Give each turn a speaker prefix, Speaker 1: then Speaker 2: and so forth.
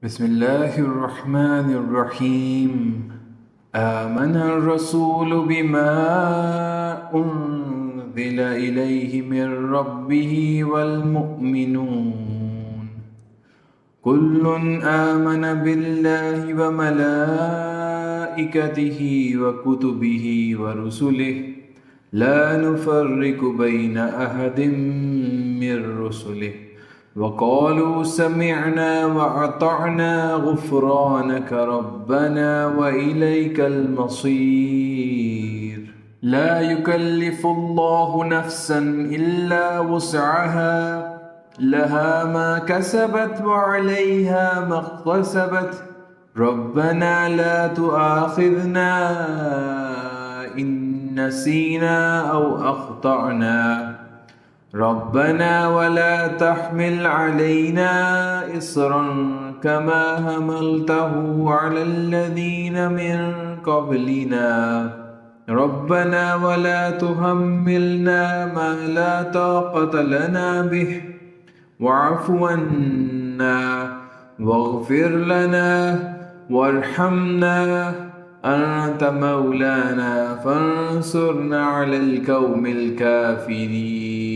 Speaker 1: بسم الله الرحمن الرحيم. آمن الرسول بما أنزل إليه من ربه والمؤمنون كل آمن بالله وملائكته وكتبه ورسله لا نفرق بين أحد من رسله وقالوا سمعنا وأطعنا غفرانك ربنا وإليك المصير. لا يكلف الله نفسا إلا وسعها لها ما كسبت وعليها ما اكتسبت ربنا لا تؤاخذنا إن نسينا أو أخطأنا ربنا ولا تحمل علينا إصرا كما حملته على الذين من قبلنا ربنا ولا تحملنا ما لا طاقة لنا به واعف عنا واغفر لنا وارحمنا أنت مولانا فانصرنا على القوم الكافرين.